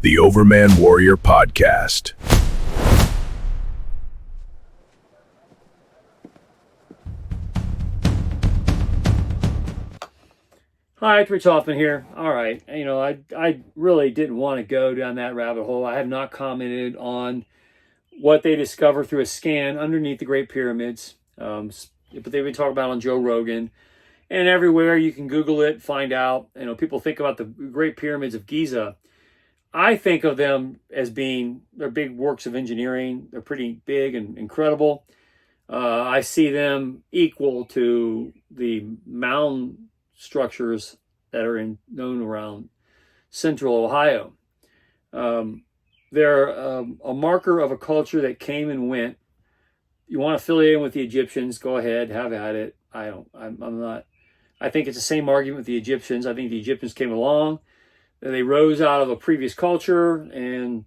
the Overman Warrior Podcast. Hi, it's Rich Hoffman here. All right, I really didn't want to go down that rabbit hole. I have not commented on what they discovered through a scan underneath the Great Pyramids, but they've been talking about it on Joe Rogan and everywhere. You can Google it, find out. People think about the Great Pyramids of Giza. I think of them as they're big works of engineering. They're pretty big and incredible. I see them equal to the mound structures that are known around central Ohio. They're a marker of a culture that came and went. You want to affiliate them with the Egyptians, go ahead, have at it. I'm not. I think it's the same argument with the Egyptians. I think the Egyptians came along, they rose out of a previous culture, and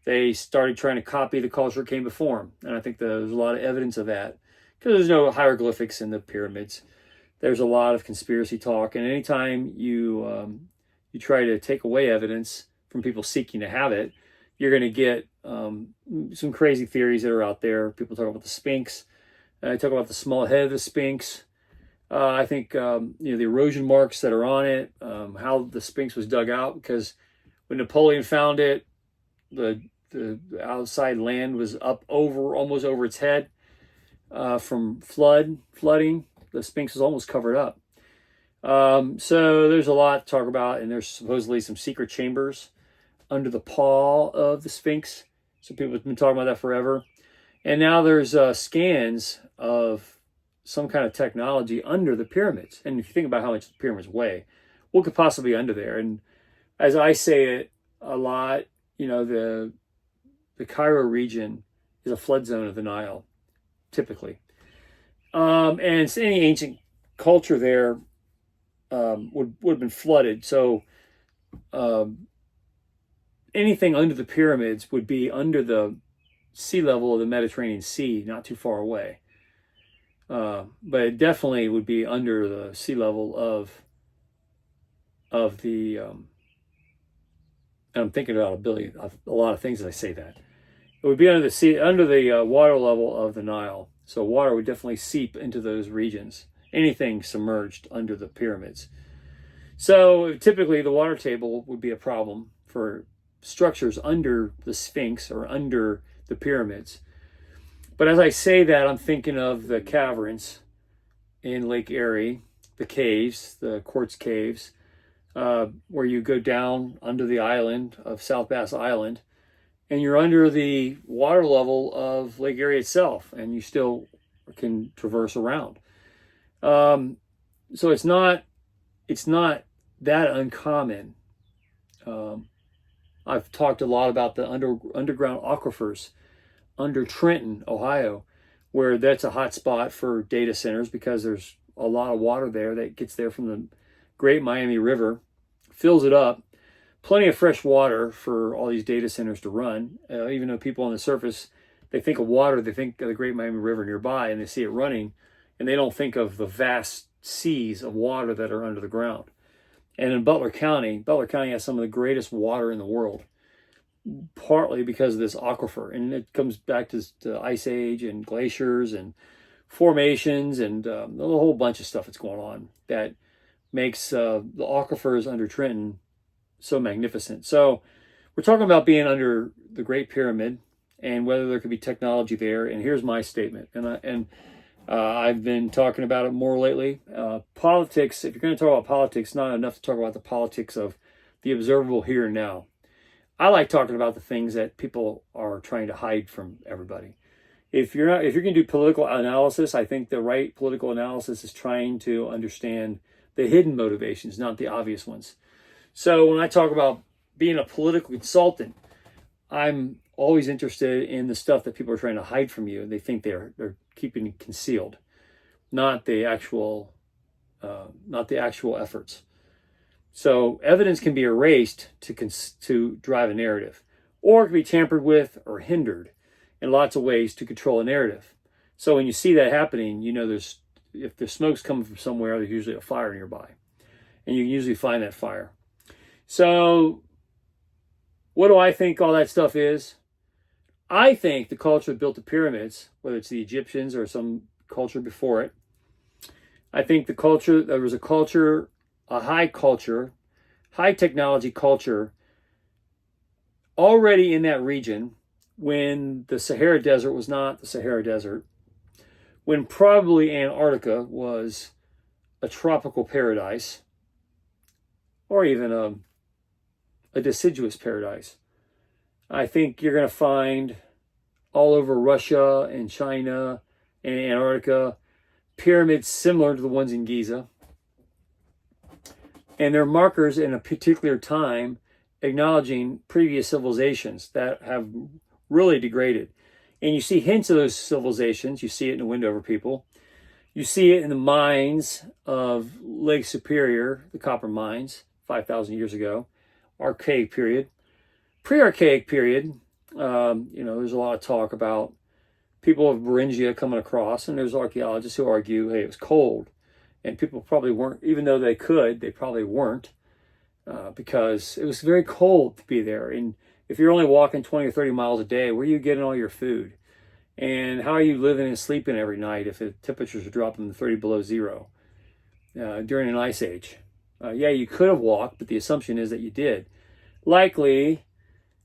they started trying to copy the culture that came before them. And I think there's a lot of evidence of that because there's no hieroglyphics in the pyramids. There's a lot of conspiracy talk, and anytime you try to take away evidence from people seeking to have it, you're going to get some crazy theories that are out there. People talk about the Sphinx. I talk about the small head of the Sphinx. I think the erosion marks that are on it, how the Sphinx was dug out, because when Napoleon found it, the outside land was up almost over its head from flooding. The Sphinx was almost covered up. So there's a lot to talk about, and there's supposedly some secret chambers under the paw of the Sphinx. So people have been talking about that forever. And now there's scans of some kind of technology under the pyramids. And if you think about how much the pyramids weigh, what could possibly be under there? And as I say it a lot, the Cairo region is a flood zone of the Nile, typically. And any ancient culture there would have been flooded. So anything under the pyramids would be under the sea level of the Mediterranean Sea, not too far away. But it definitely would be under the sea level of the. And I'm thinking about a lot of things as I say that. It would be under the water level of the Nile. So water would definitely seep into those regions. Anything submerged under the pyramids. So typically the water table would be a problem for structures under the Sphinx or under the pyramids. But as I say that, I'm thinking of the caverns in Lake Erie, the caves, the quartz caves, where you go down under the island of South Bass Island, and you're under the water level of Lake Erie itself, and you still can traverse around. So it's not that uncommon. I've talked a lot about the underground aquifers under Trenton, Ohio, where that's a hot spot for data centers because there's a lot of water there that gets there from the Great Miami River, fills it up. Plenty of fresh water for all these data centers to run. Even though people on the surface, they think of water, they think of the Great Miami River nearby, and they see it running, and they don't think of the vast seas of water that are under the ground. And in Butler County has some of the greatest water in the world, partly because of this aquifer. And it comes back to the Ice Age and glaciers and formations and a whole bunch of stuff that's going on that makes the aquifers under Trenton so magnificent. So we're talking about being under the Great Pyramid and whether there could be technology there. And here's my statement. I've been talking about it more lately. Politics, if you're going to talk about politics, not enough to talk about the politics of the observable here and now. I like talking about the things that people are trying to hide from everybody. If you're going to do political analysis, I think the right political analysis is trying to understand the hidden motivations, not the obvious ones. So when I talk about being a political consultant, I'm always interested in the stuff that people are trying to hide from you. They think they're keeping concealed, not the actual efforts. So evidence can be erased to drive a narrative, or it can be tampered with or hindered in lots of ways to control a narrative. So when you see that happening, if the smoke's coming from somewhere, there's usually a fire nearby, and you can usually find that fire. So What do I think all that stuff is? I think the culture that built the pyramids, whether it's the Egyptians or some culture before it, I think there was a high technology culture already in that region when the Sahara Desert was not the Sahara Desert, when probably Antarctica was a tropical paradise, or even a deciduous paradise. I think you're going to find all over Russia and China and Antarctica pyramids similar to the ones in Giza. And they're markers in a particular time acknowledging previous civilizations that have really degraded. And you see hints of those civilizations. You see it in the Windover people. You see it in the mines of Lake Superior, the copper mines, 5,000 years ago, archaic period. Pre-archaic period, there's a lot of talk about people of Beringia coming across, and there's archaeologists who argue, hey, it was cold. And people probably weren't, even though they could, they probably weren't, because it was very cold to be there. And if you're only walking 20 or 30 miles a day, where are you getting all your food? And how are you living and sleeping every night if the temperatures are dropping to 30 below zero during an ice age? Yeah, you could have walked, but the assumption is that you did. Likely,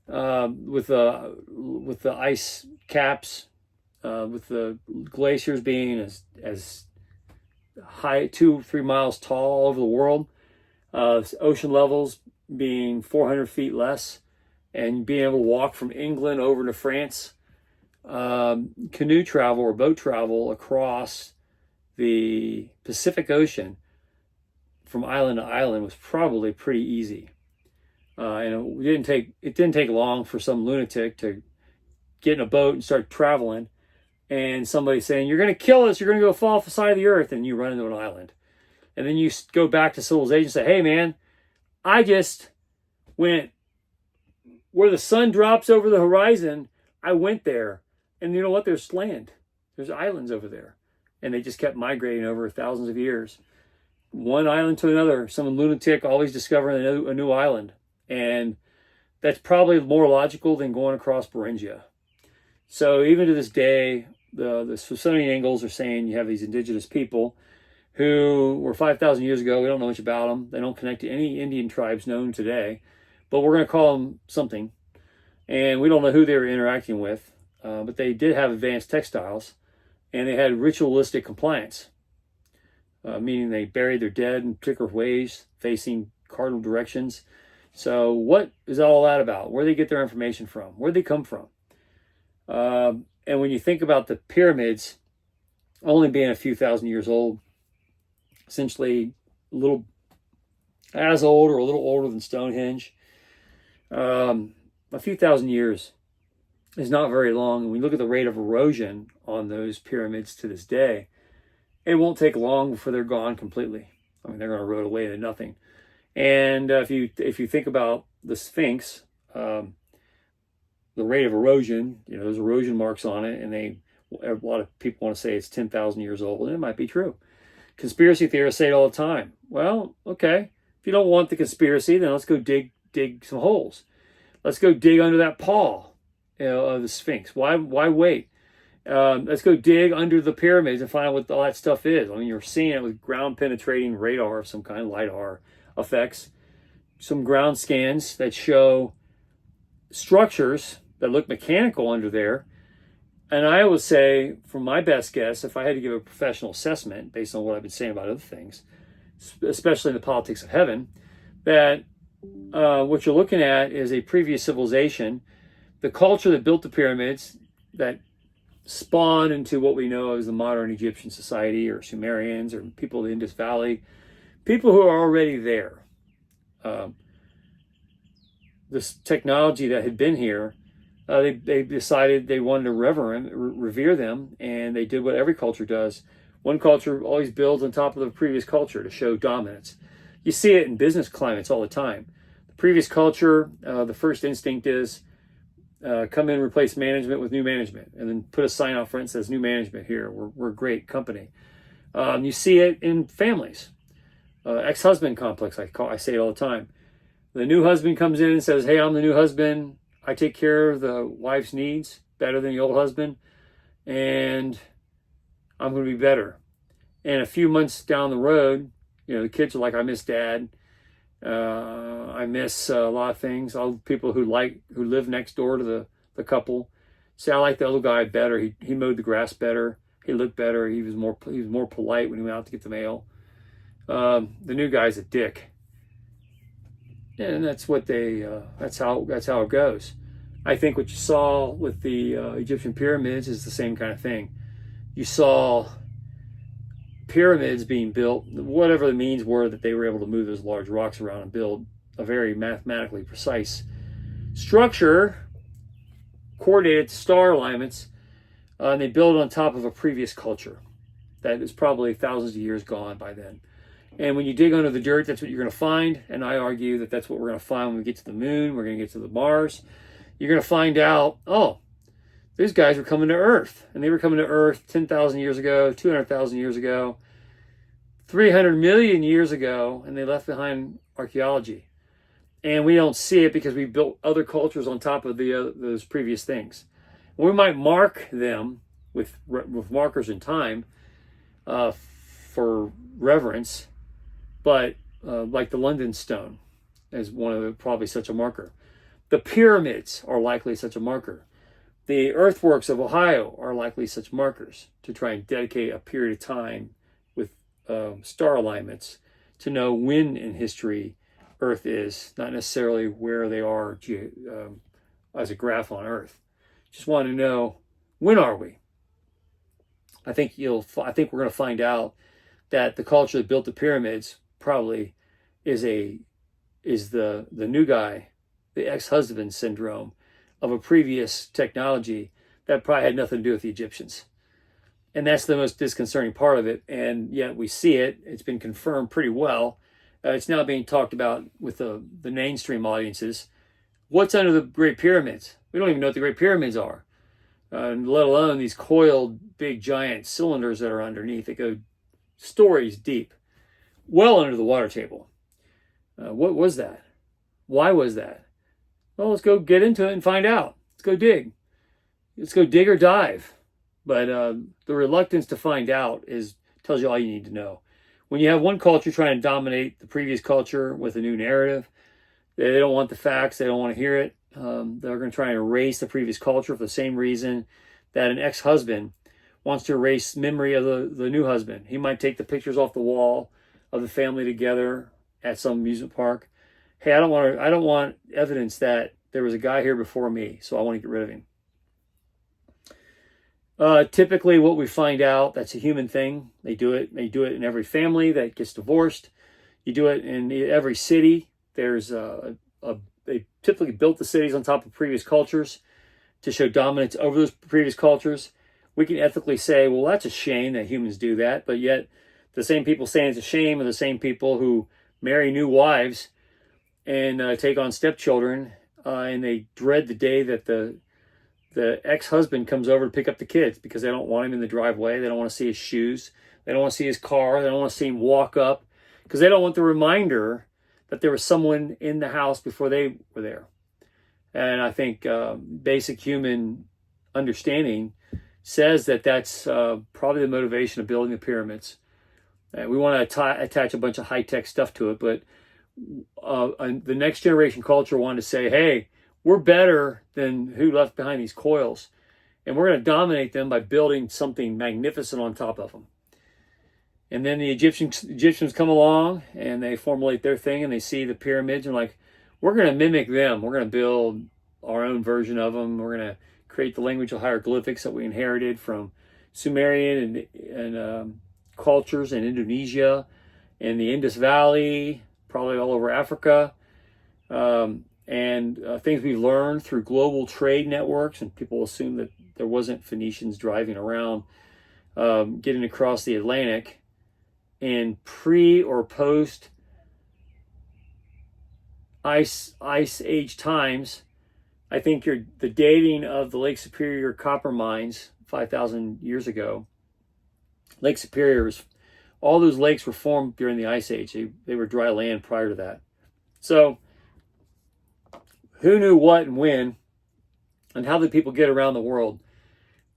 with the ice caps, with the glaciers being as high, 2-3 miles tall all over the world, ocean levels being 400 feet less, and being able to walk from England over to France, canoe travel or boat travel across the Pacific Ocean from island to island was probably pretty easy. And it didn't take long for some lunatic to get in a boat and start traveling, and somebody saying, you're going to kill us, you're going to go fall off the side of the earth, and you run into an island. And then you go back to civilization and say, hey man, I just went where the sun drops over the horizon. I went there, and you know what? There's land. There's islands over there. And they just kept migrating over thousands of years. One island to another, some lunatic always discovering a new island. And that's probably more logical than going across Beringia. So even to this day, the Smithsonian Angles are saying you have these indigenous people who were 5,000 years ago. We don't know much about them. They don't connect to any Indian tribes known today, but we're going to call them something. And we don't know who they were interacting with, but they did have advanced textiles, and they had ritualistic compliance, meaning they buried their dead in particular ways, facing cardinal directions. So what is all that about? Where do they get their information from? Where do they come from? And when you think about the pyramids only being a few thousand years old, essentially a little as old or a little older than Stonehenge, a few thousand years is not very long. And when you look at the rate of erosion on those pyramids to this day, it won't take long before they're gone completely. I mean, they're going to erode away into nothing. And if you think about the Sphinx, the rate of erosion, there's erosion marks on it, and a lot of people want to say it's 10,000 years old, and it might be true. Conspiracy theorists say it all the time. Well, okay, if you don't want the conspiracy, then let's go dig some holes. Let's go dig under that paw, of the Sphinx. Why wait? Let's go dig under the pyramids and find out what all that stuff is. I mean, you're seeing it with ground penetrating radar of some kind, LiDAR effects, some ground scans that show structures that look mechanical under there. And I would say, from my best guess, if I had to give a professional assessment based on what I've been saying about other things, especially in the politics of heaven, that what you're looking at is a previous civilization, the culture that built the pyramids, that spawned into what we know as the modern Egyptian society, or Sumerians, or people of the Indus Valley, people who are already there. This technology that had been here, they decided they wanted to revere them, and they did what every culture does. One culture always builds on top of the previous culture to show dominance. You see it in business climates all the time. The previous culture, the first instinct is come in, replace management with new management, and then put a sign out front that says new management here. We're a great company. You see it in families. Ex-husband complex, I say it all the time. The new husband comes in and says, hey, I'm the new husband. I take care of the wife's needs better than the old husband, and I'm going to be better. And a few months down the road, the kids are like, I miss dad. I miss a lot of things. All the people who live next door to the couple say, I like the other guy better. He mowed the grass better. He looked better. He was more polite when he went out to get the mail. The new guy's a dick. And that's what that's how it goes. I think what you saw with the Egyptian pyramids is the same kind of thing. You saw pyramids being built, whatever the means were that they were able to move those large rocks around and build a very mathematically precise structure, coordinated to star alignments, and they built on top of a previous culture that is probably thousands of years gone by then. And when you dig under the dirt, that's what you're going to find. And I argue that that's what we're going to find when we get to the moon. We're going to get to the Mars. You're going to find out, oh, these guys were coming to Earth. And they were coming to Earth 10,000 years ago, 200,000 years ago, 300 million years ago, and they left behind archaeology. And we don't see it because we built other cultures on top of those previous things. We might mark them with markers in time for reverence, but like the London Stone is probably such a marker. The pyramids are likely such a marker. The earthworks of Ohio are likely such markers to try and dedicate a period of time with star alignments to know when in history Earth is, not necessarily where they are as a graph on Earth. Just want to know, when are we? I think we're going to find out that the culture that built the pyramids probably is the new guy, the ex-husband syndrome of a previous technology that probably had nothing to do with the Egyptians. And that's the most disconcerting part of it. And yet we see it. It's been confirmed pretty well. It's now being talked about with the mainstream audiences. What's under the Great Pyramids? We don't even know what the Great Pyramids are, let alone these coiled, big, giant cylinders that are underneath that go stories deep, well under the water table. What was that? Why was that? Well, let's go get into it and find out. Let's go dig. Let's go dig or dive. But the reluctance to find out tells you all you need to know. When you have one culture trying to dominate the previous culture with a new narrative, they don't want the facts. They don't want to hear it. They're going to try and erase the previous culture for the same reason that an ex-husband wants to erase memory of the new husband. He might take the pictures off the wall of the family together at some amusement park. Hey, I don't want evidence that there was a guy here before me, so I want to get rid of him. Typically what we find out, that's a human thing. They do it in every family that gets divorced. You do it in every city. They typically built the cities on top of previous cultures to show dominance over those previous cultures. We can ethically say, well, that's a shame that humans do that, but yet the same people saying it's a shame are the same people who marry new wives and take on stepchildren, and they dread the day that the ex-husband comes over to pick up the kids because they don't want him in the driveway. They don't want to see his shoes. They don't want to see his car. They don't want to see him walk up because they don't want the reminder that there was someone in the house before they were there. And I think basic human understanding says that that's probably the motivation of building the pyramids. We want to attach a bunch of high-tech stuff to it, but the next generation culture wanted to say, hey, we're better than who left behind these coils, and we're going to dominate them by building something magnificent on top of them. And then the Egyptians come along and they formulate their thing and they see the pyramids and like, we're going to mimic them. We're going to build our own version of them. We're going to create the language of hieroglyphics that we inherited from Sumerian and cultures in Indonesia and the Indus Valley, probably all over Africa, and things we've learned through global trade networks. And people assume that there wasn't Phoenicians driving around, getting across the Atlantic in pre or post ice age times. I think the dating of the Lake Superior copper mines 5,000 years ago. Lake Superior all those lakes were formed during the Ice Age. They were dry land prior to that. So who knew what and when, and how did people get around the world?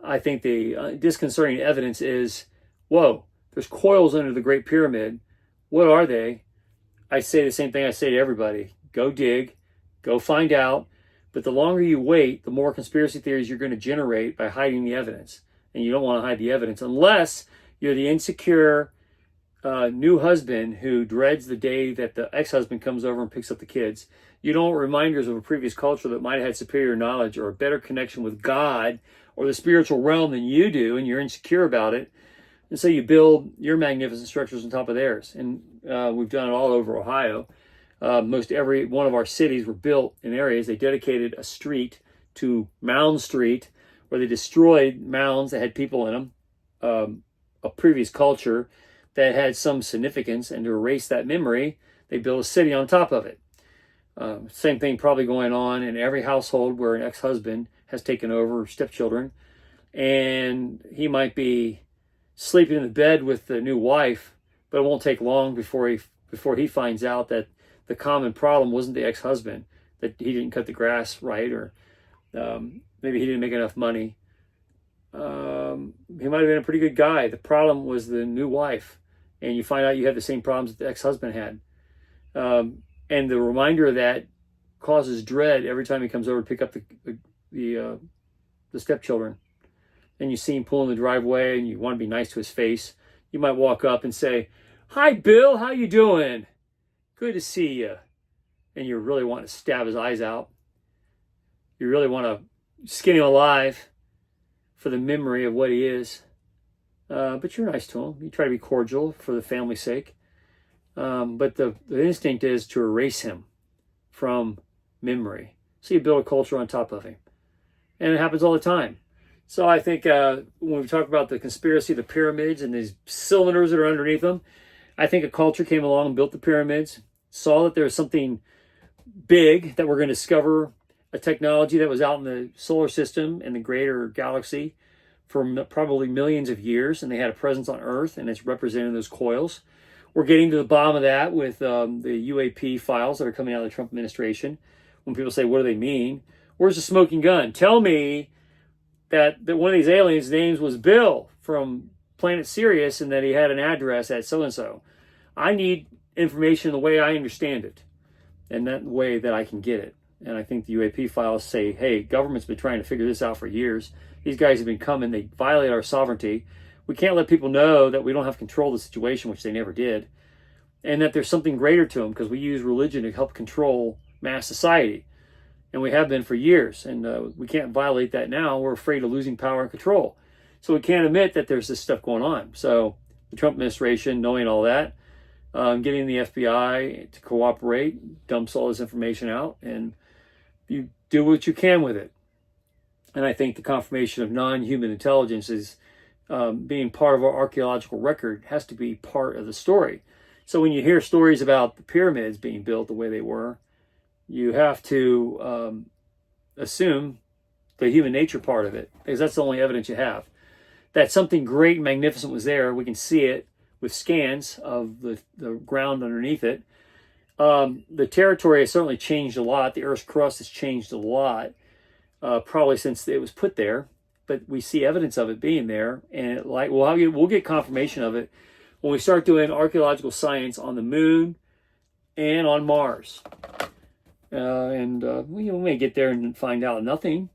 I think the disconcerting evidence is, whoa, there's coils under the Great Pyramid. What are they? I say the same thing I say to everybody. Go dig, go find out. But the longer you wait, the more conspiracy theories you're going to generate by hiding the evidence. And you don't want to hide the evidence unless you're the insecure new husband who dreads the day that the ex-husband comes over and picks up the kids. You don't want reminders of a previous culture that might have had superior knowledge or a better connection with God or the spiritual realm than you do, and you're insecure about it. And so you build your magnificent structures on top of theirs. And we've done it all over Ohio. Most every one of our cities were built in areas. They dedicated a street to Mound Street, where they destroyed mounds that had people in them, a previous culture that had some significance, and to erase that memory, they built a city on top of it. Same thing probably going on in every household where an ex-husband has taken over stepchildren, and he might be sleeping in the bed with the new wife, but it won't take long before he finds out that the common problem wasn't the ex-husband, that he didn't cut the grass right, or maybe he didn't make enough money. He might have been a pretty good guy. The problem was the new wife, and you find out you have the same problems that the ex-husband had. And the reminder of that causes dread every time he comes over to pick up the stepchildren. And you see him pull in the driveway, and you want to be nice to his face. You might walk up and say, "Hi, Bill, how you doing? Good to see you." And you really want to stab his eyes out. You really want to skin him alive for the memory of what he is. But you're nice to him. You try to be cordial for the family's sake. But the instinct is to erase him from memory. So you build a culture on top of him. And it happens all the time. So I think when we talk about the conspiracy of the pyramids and these cylinders that are underneath them, I think a culture came along and built the pyramids, saw that there was something big that we're going to discover, a technology that was out in the solar system and the greater galaxy for probably millions of years, and they had a presence on Earth, and it's represented in those coils. We're getting to the bottom of that with the UAP files that are coming out of the Trump administration. When people say, what do they mean? Where's the smoking gun? Tell me that one of these aliens' names was Bill from Planet Sirius and that he had an address at so-and-so. I need information the way I understand it and that way that I can get it. And I think the UAP files say, hey, government's been trying to figure this out for years. These guys have been coming. They violate our sovereignty. We can't let people know that we don't have control of the situation, which they never did, and that there's something greater to them because we use religion to help control mass society. And we have been for years, and we can't violate that now. We're afraid of losing power and control. So we can't admit that there's this stuff going on. So the Trump administration, knowing all that, getting the FBI to cooperate, dumps all this information out, and you do what you can with it. And I think the confirmation of non-human intelligence is being part of our archaeological record has to be part of the story. So when you hear stories about the pyramids being built the way they were, you have to assume the human nature part of it, because that's the only evidence you have. That something great and magnificent was there. We can see it with scans of the ground underneath it. The territory has certainly changed a lot. The Earth's crust has changed a lot, probably since it was put there. But we see evidence of it being there, and we'll get confirmation of it when we start doing archaeological science on the moon and on Mars. We may get there and find out nothing,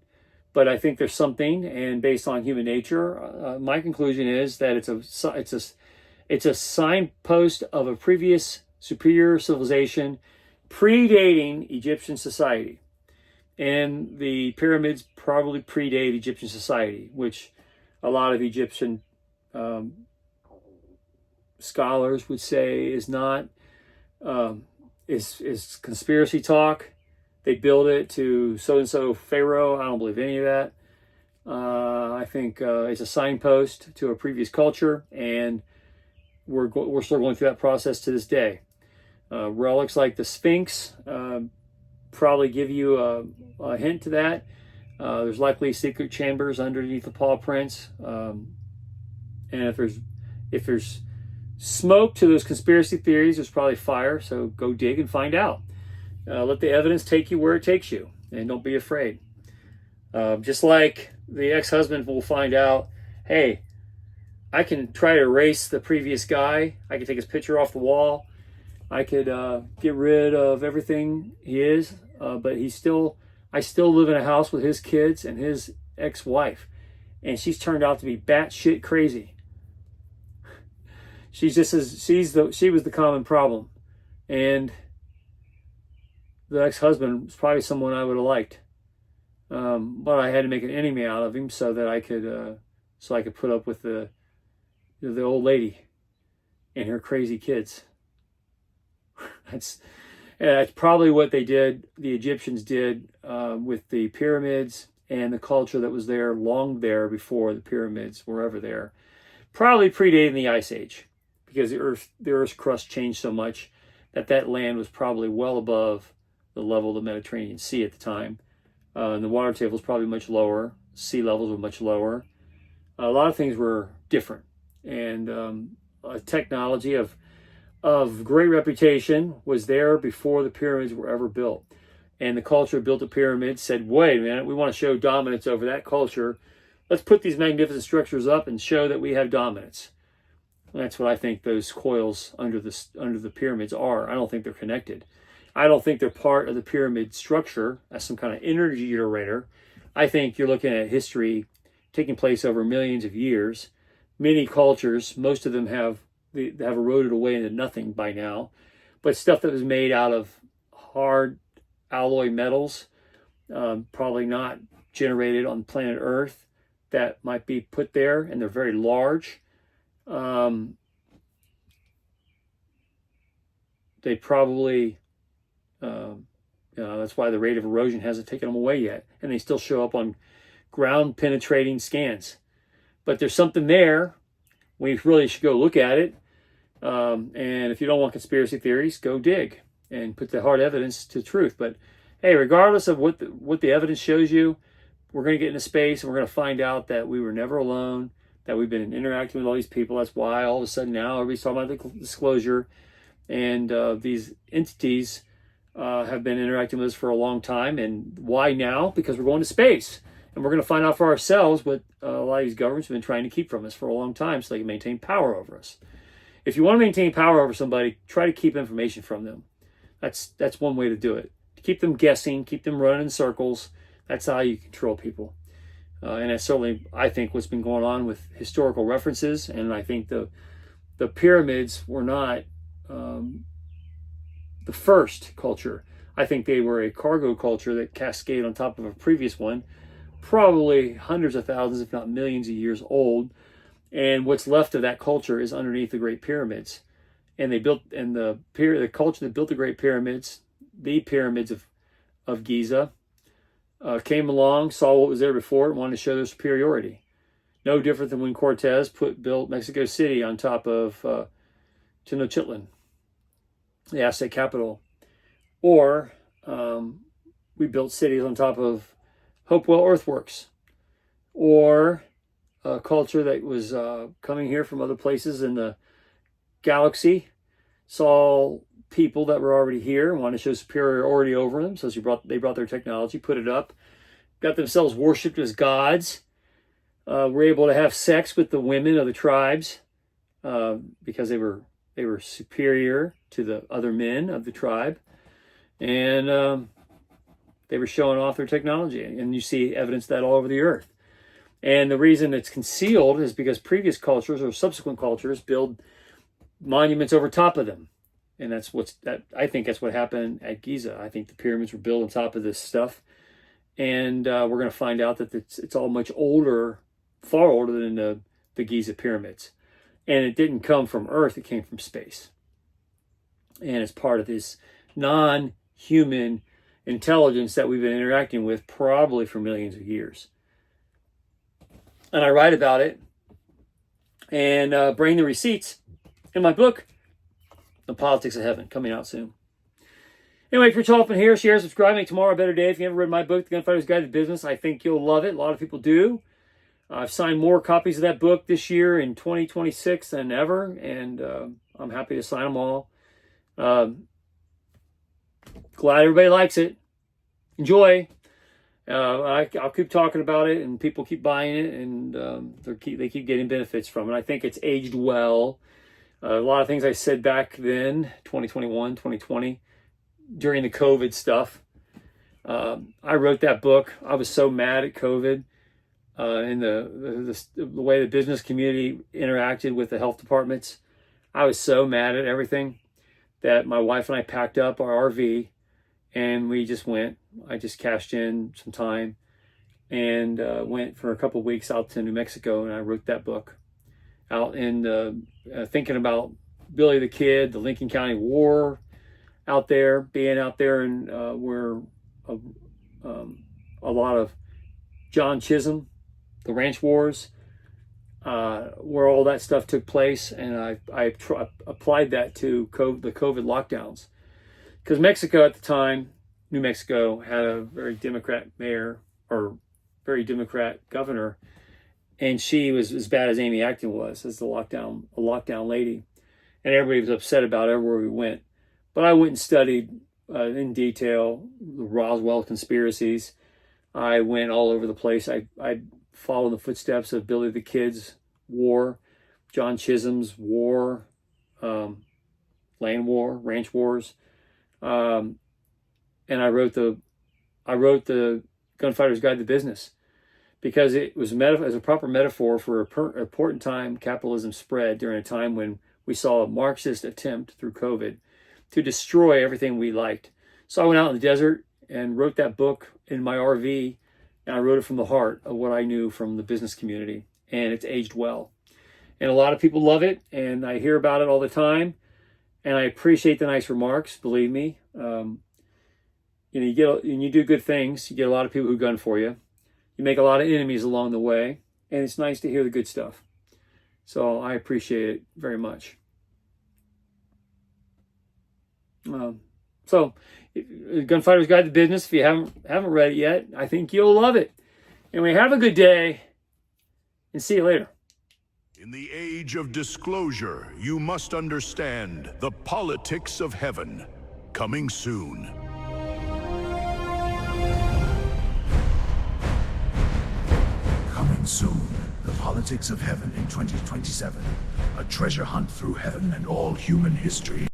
but I think there's something. And based on human nature, my conclusion is that it's a signpost of a previous superior civilization predating Egyptian society. And the pyramids probably predate Egyptian society, which a lot of Egyptian scholars would say is not is conspiracy talk. They build it to so-and-so pharaoh. I don't believe any of that. I think it's a signpost to a previous culture, and we're still going through that process to this day. Relics like the Sphinx probably give you a hint to that. There's likely secret chambers underneath the paw prints, and if there's smoke to those conspiracy theories, there's probably fire. So go dig and find out. Let the evidence take you where it takes you. and don't be afraid. Just like the ex-husband will find out, hey, I can try to erase the previous guy. I can take his picture off the wall. I could get rid of everything he is, but I still live in a house with his kids and his ex-wife, and she's turned out to be batshit crazy. She was the common problem, and the ex-husband was probably someone I would have liked, but I had to make an enemy out of him so that I could put up with the old lady and her crazy kids. That's probably what they did. The Egyptians did with the pyramids and the culture that was there long there before the pyramids were ever there. Probably predating the Ice Age, because the Earth's crust changed so much that land was probably well above the level of the Mediterranean Sea at the time. And the water table was probably much lower. Sea levels were much lower. A lot of things were different, and technology of great reputation was there before the pyramids were ever built. And the culture that built the pyramids said, wait a minute, we want to show dominance over that culture. Let's put these magnificent structures up and show that we have dominance. And that's what I think those coils under the pyramids are. I don't think they're connected. I don't think they're part of the pyramid structure as some kind of energy generator. I think you're looking at history taking place over millions of years. Many cultures, most of them have eroded away into nothing by now. But stuff that was made out of hard alloy metals, probably not generated on planet Earth, that might be put there, and they're very large. They probably, that's why the rate of erosion hasn't taken them away yet, and they still show up on ground penetrating scans. But there's something there. We really should go look at it. And if you don't want conspiracy theories, go dig and put the hard evidence to truth. But hey, regardless of what the evidence shows you, we're going to get into space and we're going to find out that we were never alone, that we've been interacting with all these people. That's why all of a sudden now everybody's talking about the disclosure, and these entities have been interacting with us for a long time. And why now? Because we're going to space, and we're going to find out for ourselves what a lot of these governments have been trying to keep from us for a long time, so they can maintain power over us. If you want to maintain power over somebody, try to keep information from them. That's one way to do it. To keep them guessing, keep them running in circles. That's how you control people. And that's certainly, I think, what's been going on with historical references. And I think the pyramids were not the first culture. I think they were a cargo culture that cascaded on top of a previous one, probably hundreds of thousands, if not millions of years old. And what's left of that culture is underneath the Great Pyramids. And the culture that built the Great Pyramids, the pyramids of Giza, came along, saw what was there before, and wanted to show their superiority. No different than when Cortez built Mexico City on top of Tenochtitlan, the Aztec capital. Or we built cities on top of Hopewell Earthworks. Or a culture that was coming here from other places in the galaxy, saw people that were already here and wanted to show superiority over them. So they brought their technology, put it up, got themselves worshipped as gods, were able to have sex with the women of the tribes because they were superior to the other men of the tribe. And they were showing off their technology. And you see evidence of that all over the earth. And the reason it's concealed is because previous cultures or subsequent cultures build monuments over top of them. And I think that's what happened at Giza. I think the pyramids were built on top of this stuff. And we're going to find out that it's all much older, far older than the Giza pyramids. And it didn't come from Earth, it came from space. And it's part of this non-human intelligence that we've been interacting with probably for millions of years. And I write about it and bring the receipts in my book, The Politics of Heaven, coming out soon. Anyway, for Chalfin here, share, subscribe, make tomorrow a better day. If you haven't read my book, The Gunfighter's Guide to Business, I think you'll love it. A lot of people do. I've signed more copies of that book this year in 2026 than ever, and I'm happy to sign them all. Glad everybody likes it. Enjoy. I'll keep talking about it, and people keep buying it, and they keep getting benefits from it. I think it's aged well. A lot of things I said back then, 2021, 2020, during the COVID stuff. I wrote that book. I was so mad at COVID and the way the business community interacted with the health departments. I was so mad at everything that my wife and I packed up our RV and we just went. I just cashed in some time and went for a couple of weeks out to New Mexico, and I wrote that book out in thinking about Billy the Kid, the Lincoln County War out there, being out there, and where a lot of John Chisholm, the ranch wars, where all that stuff took place, and I applied that to the COVID lockdowns. Because Mexico at the time, New Mexico, had a very Democrat mayor, or very Democrat governor, and she was as bad as Amy Acton was as a lockdown lady. And everybody was upset about it everywhere we went. But I went and studied in detail the Roswell conspiracies. I went all over the place. I followed the footsteps of Billy the Kid's war, John Chisholm's war, land war, ranch wars. And I wrote the Gunfighter's Guide to Business, because it was as a proper metaphor for a important time capitalism spread during a time when we saw a Marxist attempt through COVID to destroy everything we liked. So I went out in the desert and wrote that book in my RV, and I wrote it from the heart of what I knew from the business community, and it's aged well. And a lot of people love it, and I hear about it all the time, and I appreciate the nice remarks, believe me. You do good things, you get a lot of people who gun for you. You make a lot of enemies along the way, and it's nice to hear the good stuff. So I appreciate it very much. So, Gunfighter's Guide to Business, if you haven't read it yet, I think you'll love it. Anyway, have a good day, and see you later. In the age of disclosure, you must understand the politics of heaven. Coming soon. Coming soon, the politics of heaven in 2027. A treasure hunt through heaven and all human history.